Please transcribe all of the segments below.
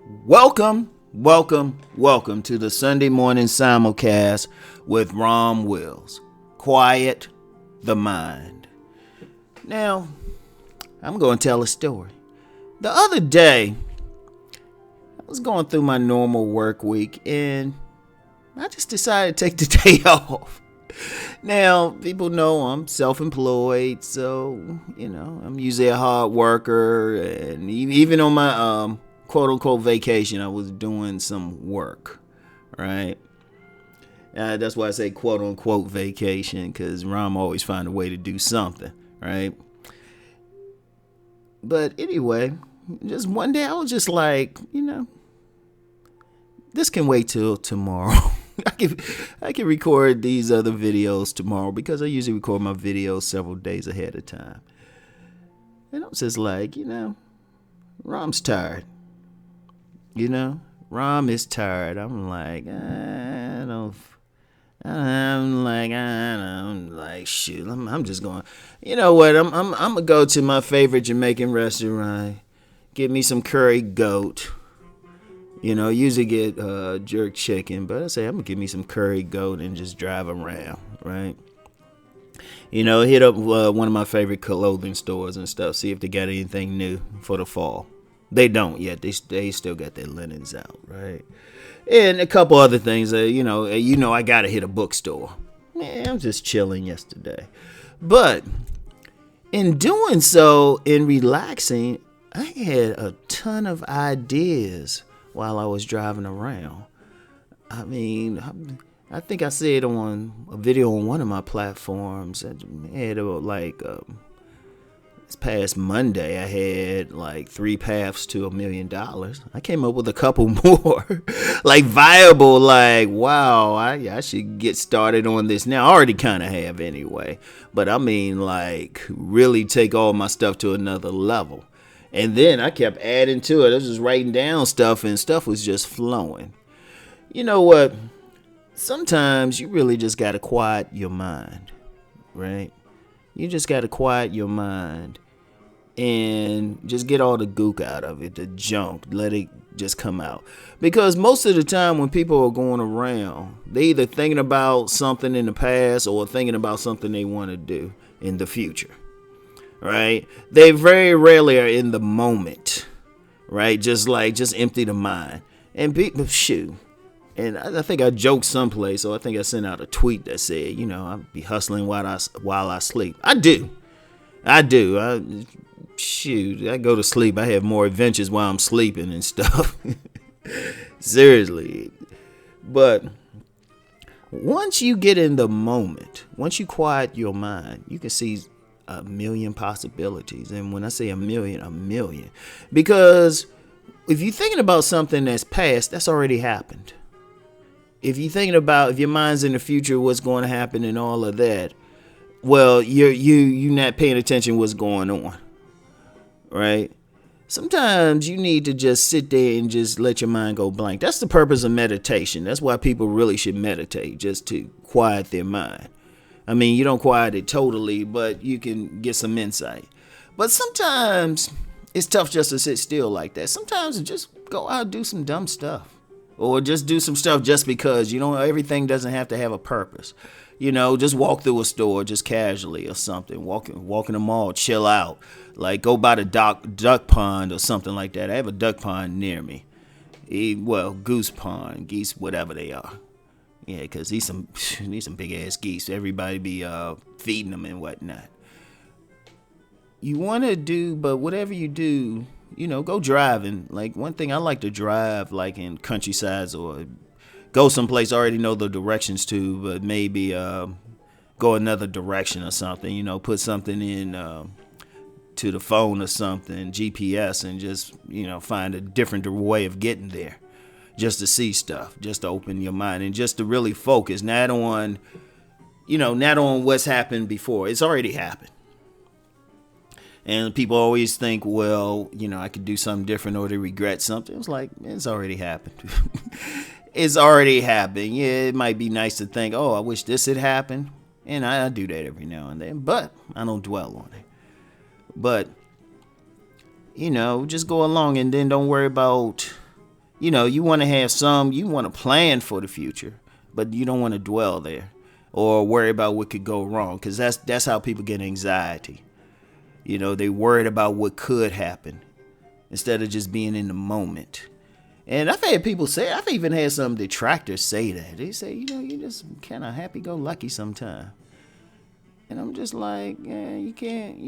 Welcome to the Sunday morning simulcast with Rom Wills. Quiet the mind. Now, I'm going to tell a story. The other day, I was going through my normal work week and I just decided to take the day off. Now, people know I'm self-employed, so, I'm usually a hard worker, and even on my quote-unquote vacation, I was doing some work, right? That's why I say quote-unquote vacation, because Rom always find a way to do something, right? But anyway, just one day I was just like, this can wait till tomorrow. I can record these other videos tomorrow because I usually record my videos several days ahead of time. And I was just like, Rom's tired. Rom is tired. I'm like, shoot. I'm just going. You know what? I'm gonna go to my favorite Jamaican restaurant, get me some curry goat. Usually get jerk chicken, but I say I'm gonna give me some curry goat and just drive around, right? Hit up one of my favorite clothing stores and stuff, see if they got anything new for the fall. They don't yet. They still got their linens out, right? And a couple other things. I gotta hit a bookstore. Man, I'm just chilling yesterday, but in doing so, in relaxing, I had a ton of ideas while I was driving around. I mean, I think I said on a video on one of my platforms, I had this past Monday, I had like 3 paths to $1 million. I came up with a couple more, viable, wow, I should get started on this now. I already kind of have anyway, but I mean, really take all my stuff to another level. And then I kept adding to it. I was just writing down stuff, and stuff was just flowing. You know what? Sometimes you really just got to quiet your mind, right? You just got to quiet your mind and just get all the gook out of it, the junk. Let it just come out. Because most of the time when people are going around, they either thinking about something in the past or thinking about something they want to do in the future. Right? They very rarely are in the moment, right? Just empty the mind. And people, shoot. And I think I joked someplace, so I think I sent out a tweet that said, I'll be hustling while I sleep. I do. I go to sleep. I have more adventures while I'm sleeping and stuff. Seriously. But once you get in the moment, once you quiet your mind, you can see a million possibilities. And when I say a million, because if you're thinking about something that's past, that's already happened. If you're thinking about, if your mind's in the future, what's going to happen and all of that, well, you're not paying attention to what's going on, right? Sometimes you need to just sit there and just let your mind go blank. That's the purpose of meditation. That's why people really should meditate, just to quiet their mind. I mean, you don't quiet it totally, but you can get some insight. But sometimes it's tough just to sit still like that. Sometimes just go out and do some dumb stuff. Or just do some stuff just because, everything doesn't have to have a purpose. Just walk through a store just casually or something. Walk in the mall, chill out. Go by the duck pond or something like that. I have a duck pond near me. Goose pond, geese, whatever they are. Yeah, because these some big ass geese. Everybody be feeding them and whatnot. You want to do, but whatever you do, go driving. One thing I like to drive, in countrysides or go someplace I already know the directions to, but maybe go another direction or something. Put something in to the phone or something, GPS, and just find a different way of getting there. Just to see stuff, just to open your mind and just to really focus, not on what's happened before. It's already happened. And people always think, well, I could do something different or they regret something. It's it's already happened. It's already happened. Yeah, it might be nice to think, oh, I wish this had happened. And I do that every now and then, but I don't dwell on it. But, just go along and then don't worry about You want to have you want to plan for the future, but you don't want to dwell there or worry about what could go wrong, because that's how people get anxiety. They worried about what could happen instead of just being in the moment. And I've had people say, I've even had some detractors say that. They say, you're just kind of happy-go-lucky sometimes. And I'm just like, yeah, you can't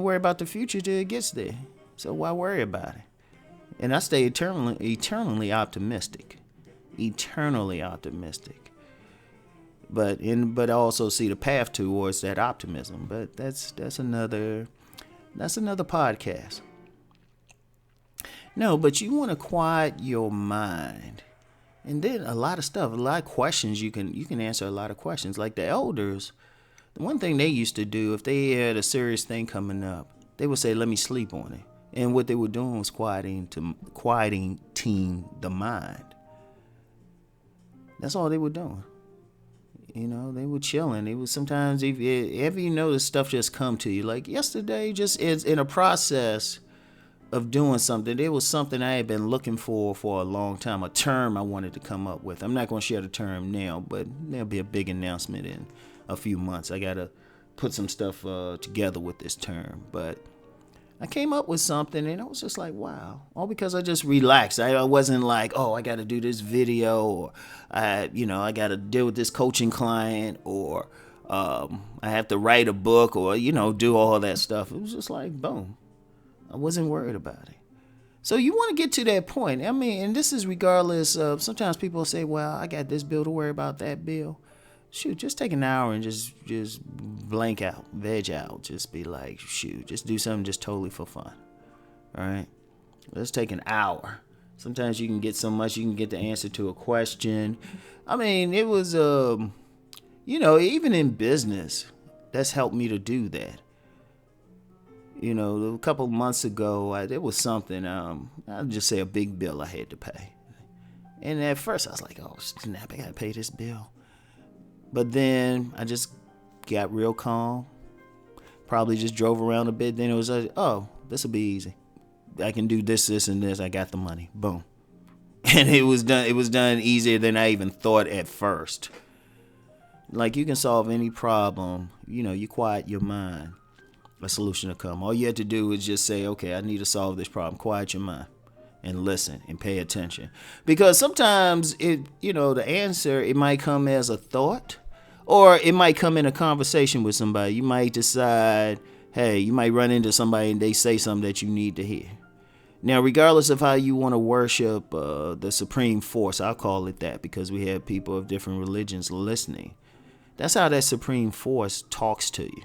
worry about the future till it gets there. So why worry about it? And I stay eternally optimistic. Eternally optimistic. But I also see the path towards that optimism. But that's another podcast. No, but you want to quiet your mind. And then a lot of questions, you can answer a lot of questions. Like the elders, the one thing they used to do, if they had a serious thing coming up, they would say, let me sleep on it. And what they were doing was quieting the mind. That's all they were doing. They were chilling. It was sometimes, if you notice, stuff just come to you. Like yesterday, just in a process of doing something, there was something I had been looking for a long time, a term I wanted to come up with. I'm not going to share the term now, but there'll be a big announcement in a few months. I got to put some stuff together with this term, but I came up with something, and I was just like, wow. All because I just relaxed. I wasn't like, oh, I got to do this video, or I got to deal with this coaching client, or I have to write a book, or, do all that stuff. It was just like, boom. I wasn't worried about it. So you want to get to that point. I mean, and this is regardless of, sometimes people say, well, I got this bill to worry about, that bill. Shoot, just take an hour and just blank out, veg out. Just be like, shoot, just do something just totally for fun. All right? Let's take an hour. Sometimes you can get so much, you can get the answer to a question. I mean, it was, even in business, that's helped me to do that. A couple months ago, there was something, I'll just say a big bill I had to pay. And at first I was like, oh, snap, I got to pay this bill. But then I just got real calm, probably just drove around a bit. Then it was like, oh, this will be easy. I can do this, and this. I got the money. Boom. And it was done. It was done easier than I even thought at first. Like, you can solve any problem. You quiet your mind. A solution will come. All you have to do is just say, okay, I need to solve this problem. Quiet your mind and listen and pay attention. Because sometimes the answer, it might come as a thought, or it might come in a conversation with somebody. You might decide, hey, you might run into somebody and they say something that you need to hear. Now, regardless of how you want to worship the supreme force, I'll call it that, because we have people of different religions listening. That's how that supreme force talks to you.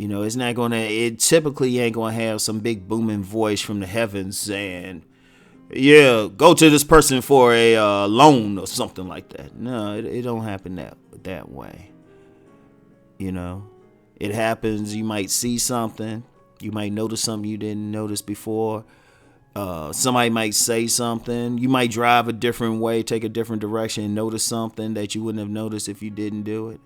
It's not it typically ain't going to have some big booming voice from the heavens saying, yeah, go to this person for a loan or something like that. No, it don't happen that way. It happens. You might see something. You might notice something you didn't notice before. Somebody might say something. You might drive a different way, take a different direction, and notice something that you wouldn't have noticed if you didn't do it.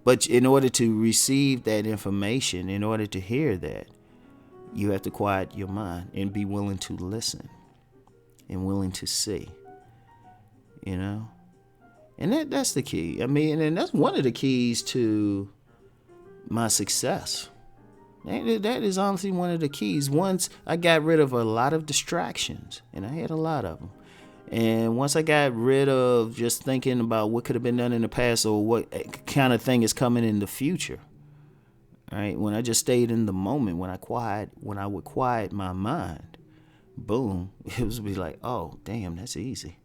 But in order to receive that information, in order to hear that, you have to quiet your mind and be willing to listen and willing to see, And that's the key. I mean, and that's one of the keys to my success. That is honestly one of the keys. Once I got rid of a lot of distractions, and I had a lot of them. And once I got rid of just thinking about what could have been done in the past or what kind of thing is coming in the future, right? When I just stayed in the moment, when I would quiet my mind, boom, it would be like, oh, damn, that's easy.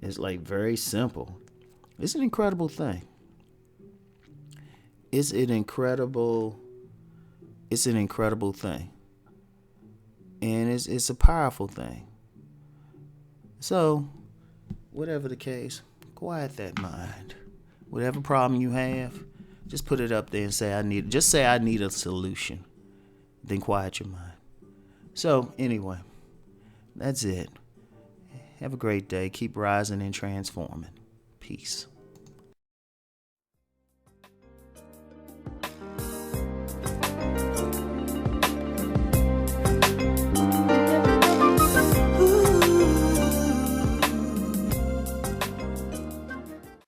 It's like very simple. It's an incredible thing. It's an incredible thing. And it's a powerful thing. So, whatever the case, quiet that mind. Whatever problem you have, just put it up there and say I need a solution. Then quiet your mind. So, anyway, that's it. Have a great day. Keep rising and transforming. Peace.